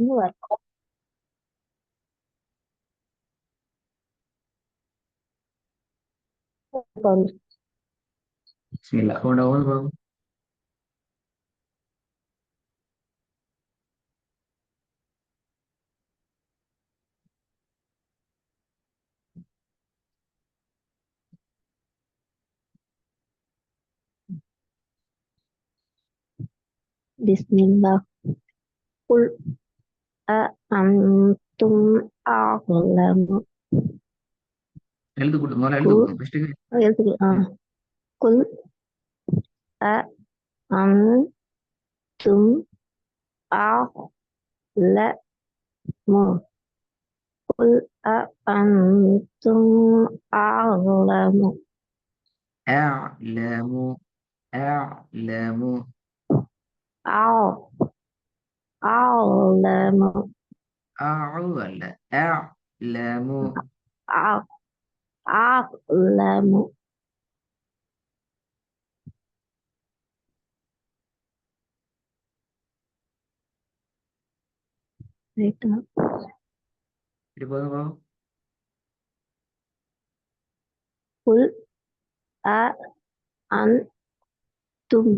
Đúng rồi. Còn Bismillah, câu đâu đúng không? Bismillah. Qul a antum a'lamu. எழுது கொடுத்து முதல்ல எழுது Qul கொடுங்க ஃபர்ஸ்ட்டு. எழுத்துக்கு Qul a antum a'lamu. Qul a antum a'lamu. أعلم. أعلم. A'lamu. A'lamu. ولا أعلم. A'lamu. Itu. இது போதுமா? Qul a antum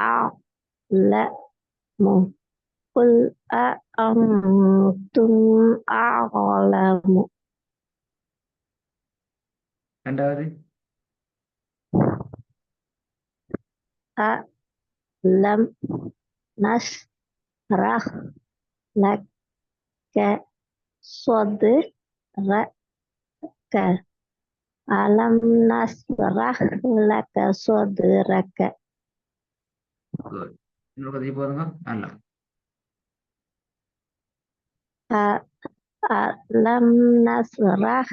a'lamu. Qul a antum a'lamu. ரெண்டாவது. A lam nasrah laka sadraka. Alam nasrah laka sadraka. Good. இன்னொரு கதை போதுங்க. நல்லா. A alam nasrah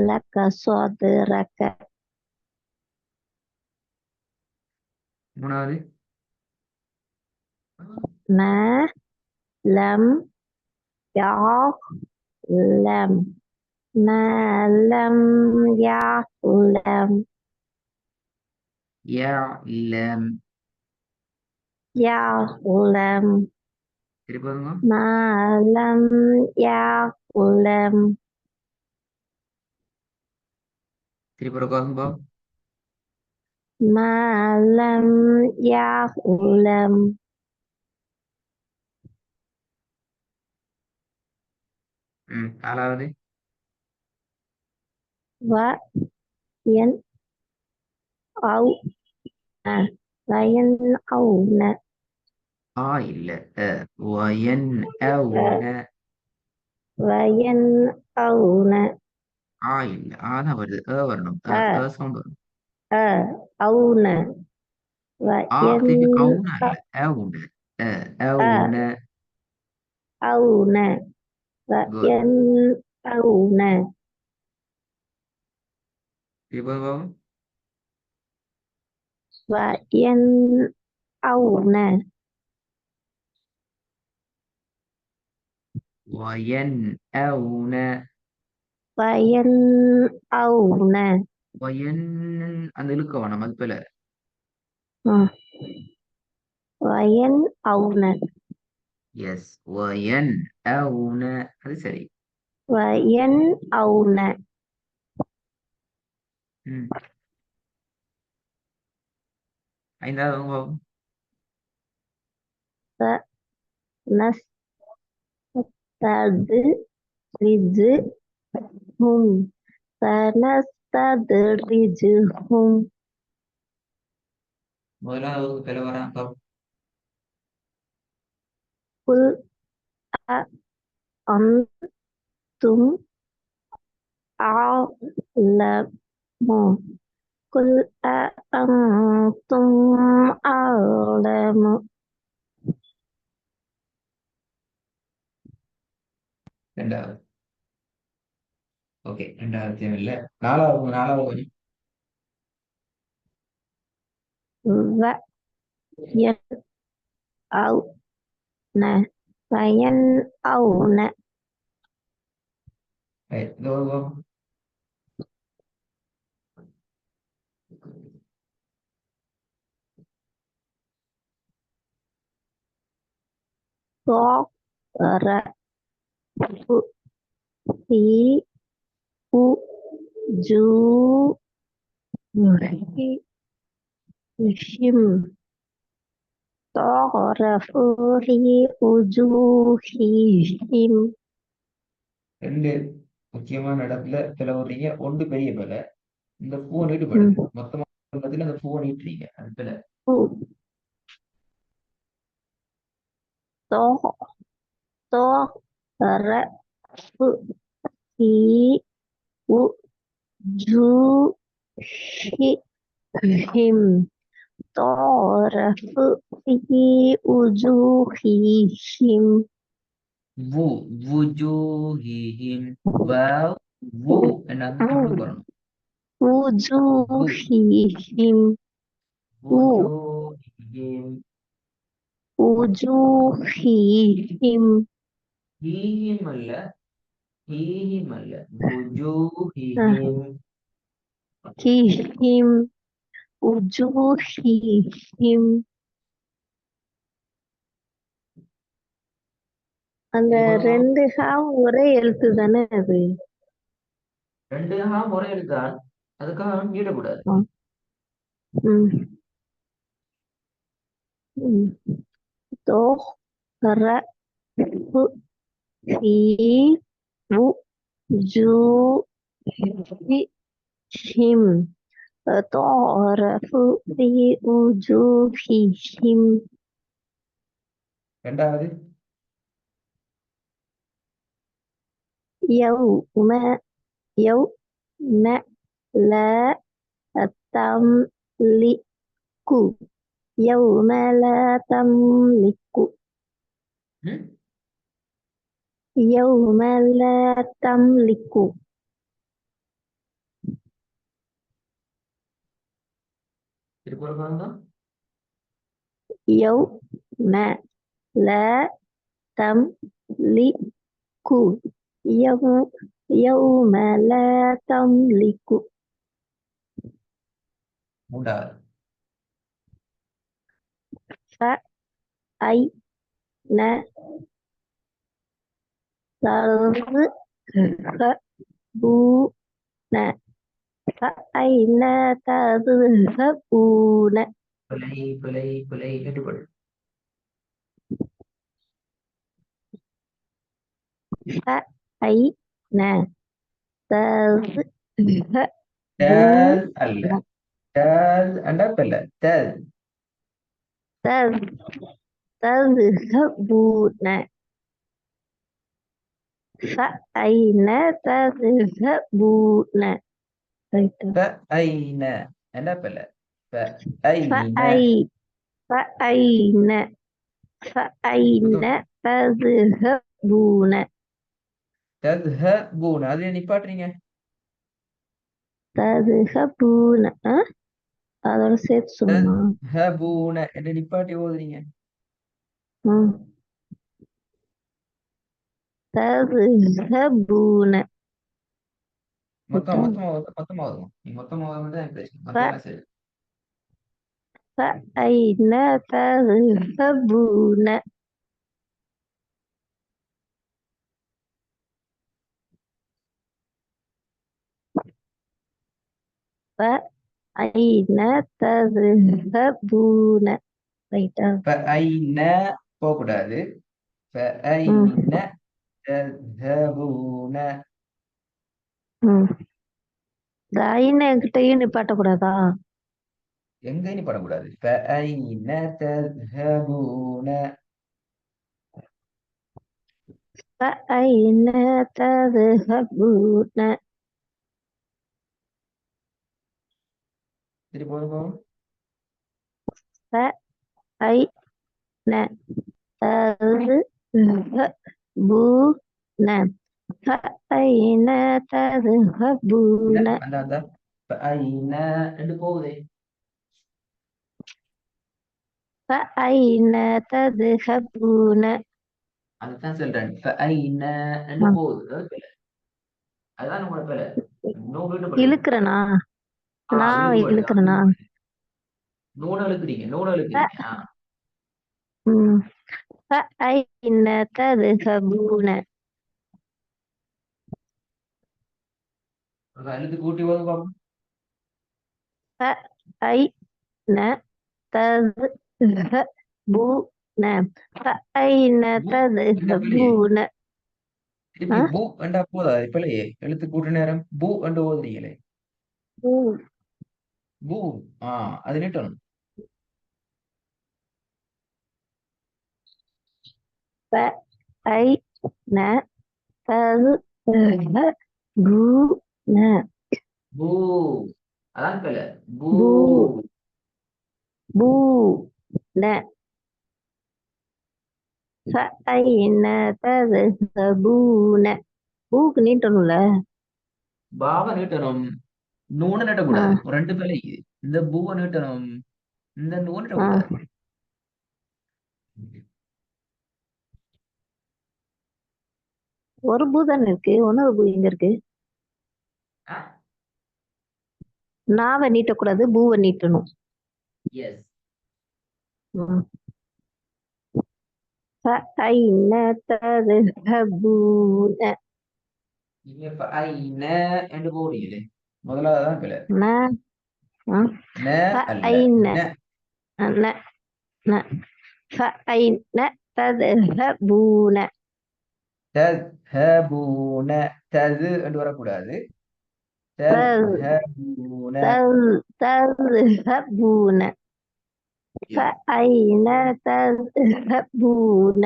laka sadraka. மூணாவது. Ma lam ya'lam. Ma lam ya'lam. يعلم. Ya'lam. சரி போதுங்க. Ma lam ya'lam. சரி போதுங்க. Ma lam ya'lam. நாலாவது. Wa yan au na. Wa yan au na. இல்ல. وين أون. Wa yan au na. இல்ல. தான் வருது. வரணும். A சவுண்ட் வரும். a au na. Wa yan திருப்பி அவுனா இல்ல. أون. أون. a au na. Wa good. yan au na. சரி போதுங்க. Wa yan au na. وين أون. Wa yan au na. وين அந்த இழுக்க வேணாம் அது போல. Wa yan au na. Yes. وين أون. அது சரி. Wa yan au na. ம். ஐந்தாவது உங்க. Sa nas tad rizhum. Sa nas tad rizhum. முதலாவது பேர வரான். Qul a antum a'lamu. Qul a antum a'lamu. ரெண்டாவது. ஓகே, ரெண்டாவது தேவையில்லை. நாலாவது நாலாவது கொஞ்சம். Wa yan au na. Wa yan au na. இதோ இதோ. So ர ஃபு ஃபீ உ ஜூ ஹி ஹிம் தொரஃபு ஹி உஜூஹிஹிம். ரெண்டு முக்கியமான இடத்துல பிளவுறீங்க. ஒன்று பெரிய பிழை. இந்த பூவை நீட்டு ம். படுது மொத்தமா சொல்றதுல அந்த பூவை நீட்டுறீங்க. அது பிழை. உ தொ தொரஃபு ஹி உஜூஹிஹிம் தொரஃபு ஹி உஜூஹிஹிம். வு வுஜூஹிஹிம். வாவ் வு என்ன அந்த சவுண்டுக்கு வரணும். வு உஜூஹிஹிம் உ வுஜூஹிஹிம். உஜூஹிஹிம் ஹீஹிம் அல்ல, ஹீஹிம் அல்ல, அஹ், வுஜூஹிஹிம். ஹிஹிம் உஜூஹிஹிம். அந்த இது போதுமா? ரெண்டு ஒரே எழுத்து தானே அது? ரெண்டு முறை எழுத்தான், அதுக்காக நீடக்கூடாது. ஆ. ம். ம். தொ ர ஃபு ஹி உ ஜூ ஹி ஹிம் தொரஃபு ஹி உஜூஹிஹிம். ரெண்டாவது யௌம யௌம ல தம்லிக்கு யௌம ல தம்லிக்கு ம்? யௌம ல தம்லிக்கு திருக்குறள் பாருங்க. யௌம ல தம்லிக்கு யௌம ல தம்லிக்கு. மூன்றாவது ஃபஐன தذهبون فأين تذهبون பிழை பிழை பிழை ஈடுபடு. فأين تذهبون டேல் அல்ல, டேல் அண்டா பிள்ளை. டேல் تذهبون فأين تذهبون فأين அண்டா பிள்ளை. فأين فأين فأين تذهبون تذهبون அது நிப்பாட்டுறீங்க. تذهبون அதோட சேர்த்து சொல்லணுமா? تذهبون என்று நிப்பாட்டி ஓதுறீங்க. ம். تذهبون மொத்தமா ஓதுங்க. நீ மொத்தமா ஓதும் தான் எனக்கு பிரச்சனை. மத்தியானம் சரி. فأين تذهبون فأين تذهبون ரைட்டா? فأين போகக்கூடாது. ம். فأين تذهبون. ம். இந்த ஐன்னு என்கிட்டயும் நிப்பாட்டக்கூடாதா? எங்கேயும் நிப்பாட்டக்கூடாது. فأين تذهبون. فأين تذهبون சரி போதும். فأين تذهبون فأين تذهبون அந்த فأين ரெண்டு போகுதே. فأين تذهبون அதுதான் சொல்றேன். فأين ரெண்டு போகுது. அதுதான் உங்களோட பிள்ளை. இழுக்கிறனா? நான் இழுக்கிறனா? நூன இழுக்கிறீங்க. ம். فأين تذهبون எழுத்து கூட்டி போதும் பாப்போம். فأين تذهبون فأين பூ என்ற பிள்ளையே تذهبون திருப்பி பூ என்றா போதா பிள்ளையே எழுத்து கூட்டு நேரம் பூ என்று ஓதுறீங்களே أه பூ அது நீட்டணும். فأين تذهبون பூ அதான் பிள்ளை பூ بو بون فأين تذهبون பூக்கு நீட்டணும்ல பாவ நீட்டணும். நூனை ஆ நீட்டக்கூடாது. ஒரு ரெண்டு பிள்ளை இந்த பூவை நீட்டணும். இந்த நூனை ஆ நீட்டக்கூடாது. ஒரு பூ தானே இருக்கு இன்னொரு பூ எங்க இருக்கு நாவை நீட்டக்கூடாது பூவை நீட்டணும் எஸ் ம். فأين تذهبون நீங்க இப்ப ஐன என்று போறீங்களே முதலாவதான் பிள்ளை. ما آه. ந அல்ல فأين ந ن ن فأين تذهبون தத்ஹபூன தது என்று வரக்கூடாது. تذ- தத்ஹபூன تذهبون فأين تذهبون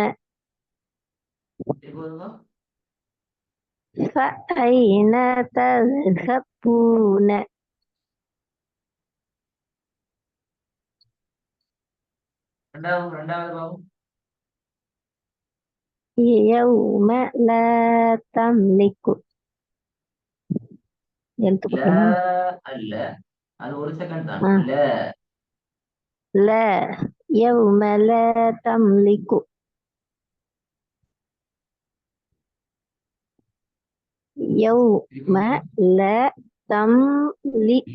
فأين تذهبون ரெண்டாவது பாவம் يوم لا تملك எழுத்து ல போட்டோமா அல்ல அது ஒரு செகண்ட் தான். ஆ. ல لا يوم لا تملك يوم لا تملك ல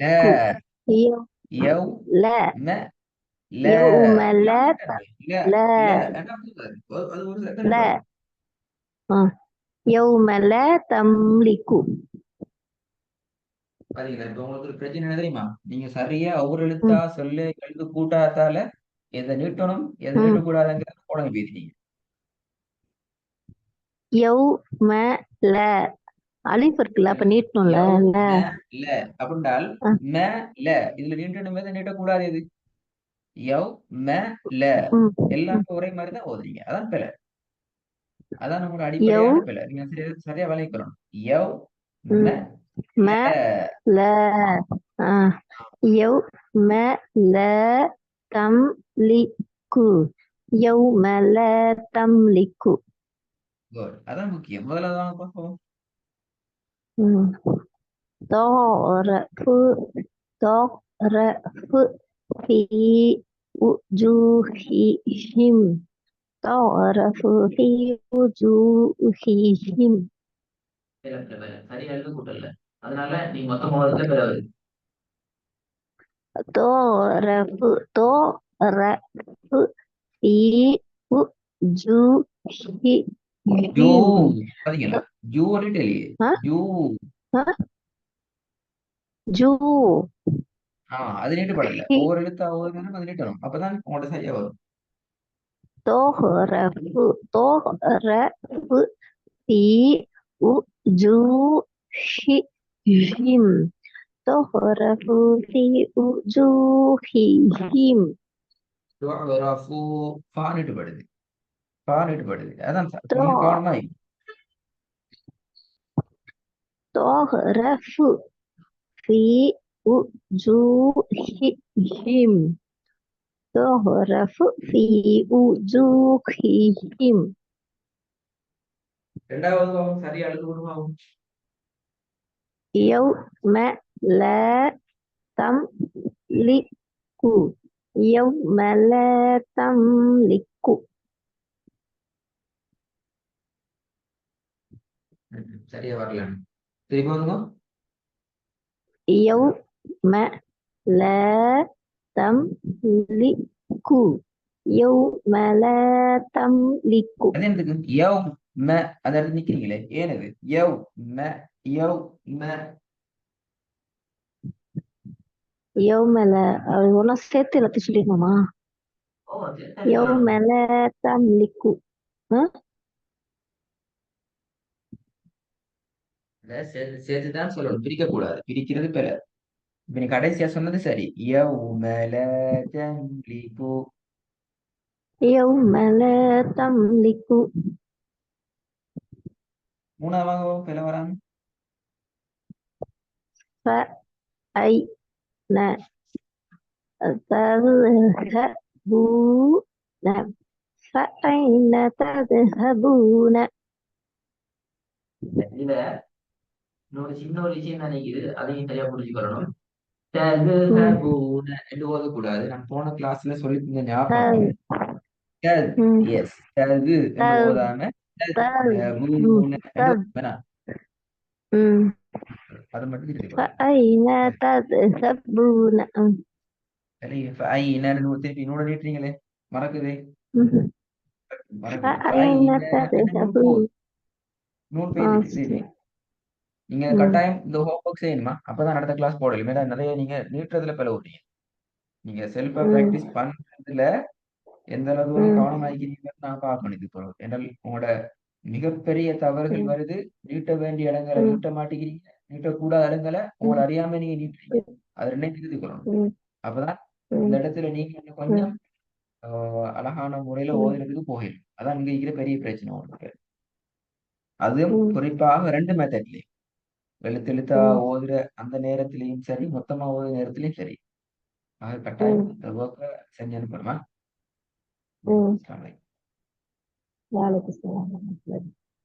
يوم யவ் لا ம ல يوم لا ல لا என்ன சொல்றது? அது ஒரு செகண்ட் لا يوم لا تملك பாத்தீங்களா இப்ப உங்களுக்கு ஒரு பிரச்சனை என்ன தெரியுமா? நீங்க சரியா ஒவ்வொரு எழுத்தா சொல்லு எழுத்து கூட்டாத்தால எதை நீட்டணும் எதை நீட்டக்கூடாதுங்கிறத போட பேசிட்டீங்க. يوم لا அலிஃப் இருக்குல்ல அப்ப நீட்டணும்ல யவ் ல ம ல அப்படின்றால் ஆ. ம ல இதுல நீட்டணும் எதை நீட்டக்கூடாது எது? யவ் ம ல ம். எல்லாமே ஒரே மாதிரி தான் ஓதுறீங்க. அதான் பிழை. அதான் நம்மளோட அடிப்படையான பிழை. நீங்க சரியா விளைக்கணும். யவ் ம ம ல ல يوم لا تملك يوم لا تملك குட். அதான் முக்கியம். முதல்ல பார்ப்போம். تعرف تعرف في وجوههم تعرف في وجوههم சரியா எழுத கூட்டல. அதனால நீங்க மொத்தமா வருதுல பிழை வருது. تعرف تعرف في وجوههم ஜூ பாத்தீங்களா? ஜூ இல்லையே ஆ? ஜூ جو அது நீட்டப்படல. ஒவ்வொரு எழுத்தா ஒவ்வொரு நேரம் அது நீட்டணும். அப்பதான் உங்களோட சரியா வரும். تعرف تعرف في وجوههم تعرف في وجوههم துஅரஃபு ஃபா நீட்டப்படுது. ஃபா நீட்டப்படுது. அதான் கொஞ்சம் கவனமா இரு. تعرف في وجوههم تعرف في وجوههم ரெண்டாவது பாவம் சரியா எழுத கூடுமாவும். يوم لا تملك يوم لا تملك சரியா வரல. திருப்பி வந்துங்க. يوم لا تملك يوم لا تملك அது என்னதுக்கு யவ் ம அந்த இடத்துல நிக்கிறீங்களே ஏனது யவ் ம யவ் ம يوم لا والله சேர்த்து எல்லாத்தையும் சொல்லிடணுமா ஓ சரி يوم சொல்லணும் لا تملك ها அத சேர்த்து சேர்த்து தான் சொல்லணும் பிரிக்க கூடாது பிரிக்கிறது பிற இப்ப நீ கடைசியா சொன்னது சரி யவ் மல தம்லிகு يوم لا تملك மூணாவது பிற வராங்க فأين تذهبون فأين تذهبون இதுல இன்னொரு சின்ன ஒரு விஷயம் நினைக்குது அதையும் சரியா புரிஞ்சுக்கணும் ம். ததுஹபூன என்று ஓதக்கூடாது நான் போன கிளாஸ்ல சொல்லி தந்த ஞாபகம் تذ தத் ம். எஸ் தது என்று تذ ஓதாம تذ ததுஹபூன என்று تذ வேணாம் ம். அது மட்டும் திருத்தி கொள்ளுங்க فأين تذهبون சரி ஃபைன திருப்பி இன்னொரு நீட்டுறீங்களே மறக்குதே ம். மறக்குது فأين ஃபைன என்ன நூல் تذهبون போகுது நூல் போயிட்டு சரி. திருப்பி நீங்க ம். கட்டாயம் இந்த ஹோம்ஒர்க் செய்யணுமா அப்பதான் அடுத்த கிளாஸ் போடலாம் ஏன்னா நிறைய நீங்க நீட்டுறதுல பிளவுறீங்க நீங்க செல்ஃபா ம். பிராக்டிஸ் பண்றதுல எந்த அளவு தூரம் ம். கவனமா இருக்கிறீங்கன்னு நான் பார்க்கணும் இது பிறகு ஏன்னால் உங்களோட மிகப்பெரிய தவறுகள் ம். வருது நீட்ட வேண்டிய இடங்களை ம். நீட்ட மாட்டேங்கிறீங்க நீட்டக்கூடாத இடங்களை உங்களை அறியாம நீங்க நீட்டுறீங்க அது ரெண்டையும் திருத்தி கொள்ளணும் ம். அப்பதான் இந்த ம். இடத்துல நீங்க இன்னும் ம். கொஞ்சம் அழகான முறையில ம். ஓதுறதுக்கு போயிடும் அதான் இங்க இருக்கிற பெரிய பிரச்சனை உங்களுக்கு அதுவும் ம். குறிப்பாக ரெண்டு மெத்தட்லயும் எழுத்தெழுத்தா ம். ஓதுற அந்த நேரத்திலையும் சரி மொத்தமா ஓதுற நேரத்திலையும் சரி ஆக கட்டாயம் ம். இந்த ஒர்க்கை செஞ்சு அனுப்பணுமா ம். அஸ்ஸலாமு அலைக்கும். وعليكم السلام ورحمة الله